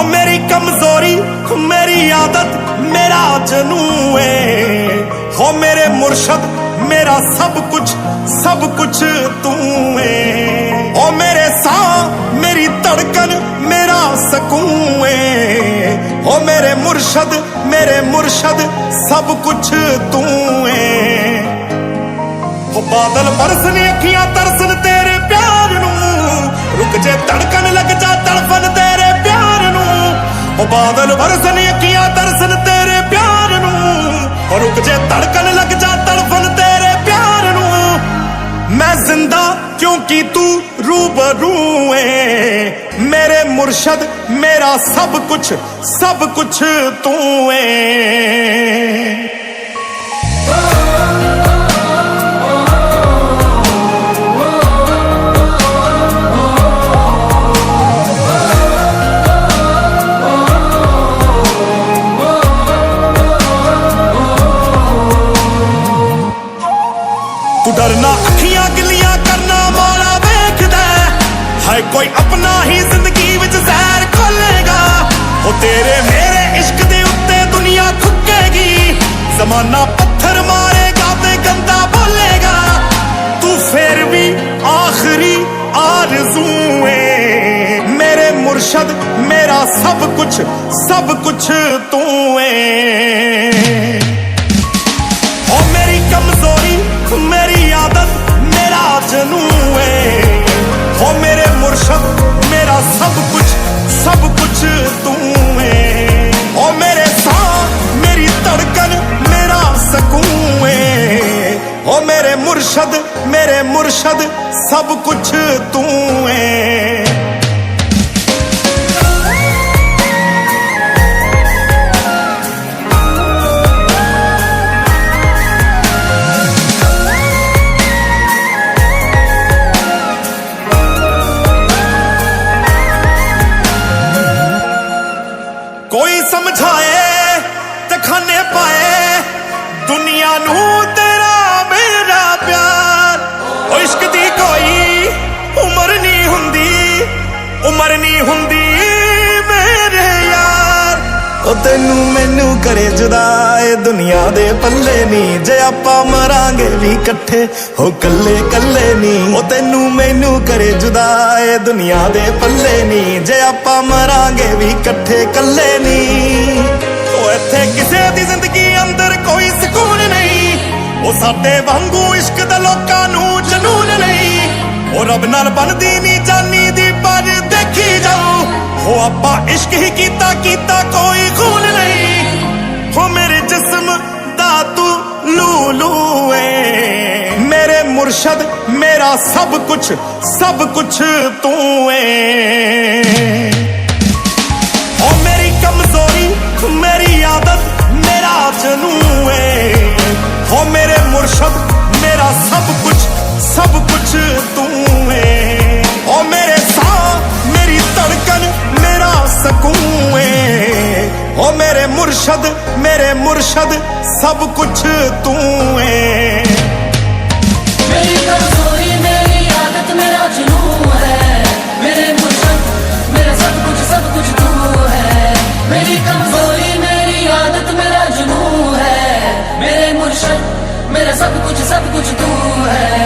हो मेरी कमजोरी मेरी आदत मेरा जनू है, हो मेरे मुर्शद मेरा सब कुछ तू है। हो मेरे सांस मेरी धड़कन मेरा सकून है, हो मेरे मुर्शद सब कुछ तू है। हो बादल बरसन अखियां तरसन तेरे प्यार नू, रुक जे धड़कन लग जा तड़फन तेरे प्यार नू। हो बादल बरसन अखियां तरसन तेरे प्यार नू, और रुक जे धड़कन लग जा तड़फन तेरे प्यार नू। मैं जिंदा क्योंकि तू रूबरू है, मेरे मुर्शद मेरा सब कुछ तू है। तू डरना अखियां गिलियां करना माड़ा वेखदा है, कोई अपना ही जिंदगी विच जहर खोलेगा। ओ तेरे मेरे इश्क दे उत्ते दुनिया थुकेगी, जमाना पत्थर मारेगा ते गंदा बोलेगा। तू फिर भी आखिरी आरज़ू है, मेरे मुर्शद मेरा सब कुछ तू है। ओ मेरी कमजोरी मेरी आदत मेरा जनू है, हो मेरे मुर्शद मेरा सब कुछ तू है। ओ मेरे सांस मेरी धड़कन मेरा सकून है, हो मेरे मुर्शद सब कुछ तू है। कोई समझाए ते खाने पाए दुनिया नू तेरा मेरा प्यार। ओ इश्क दी कोई उम्र नहीं हुंदी मेरे यार। ओ तेनू मैनू करे जुदा ए दुनिया दे पल्ले नी, जे आपां मरांगे भी कट्ठे हो कल्ले नी। ओ तेनू मैनू करे जुदा ए दुनिया दे पल्ले नी, जे आपां मरांगे भी कट्ठे कल्ले नी। ओ इत्थे किसे दी जिंदगी अंदर कोई सुकून नहीं, ओ साडे वांगू इश्क दा लोकां नू जनून नहीं। ओ रब नाल बनदी नी जानी दी पर देखी जाओ, हो आपां इश्क ही कीता कोई खून नहीं। हो मेरे जिस्म दा तू लूलू है, मेरे मुर्शद मेरा सब कुछ तू है। ओ मेरी कमजोरी मेरी आदत मेरा जनू है, हो मेरे मुर्शद मेरा सब कुछ तू है। ओ मेरे सांस मेरी धड़कन मेरा सकून है, ओ मेरे मुर्शद सब कुछ तू है। मेरी कमजोरी मेरी आदत मेरा जुनून है, मेरे मुर्शद मेरा सब कुछ तू है। मेरी कमजोरी मेरी आदत मेरा जुनून है, मेरे मुर्शद मेरा सब कुछ तू है।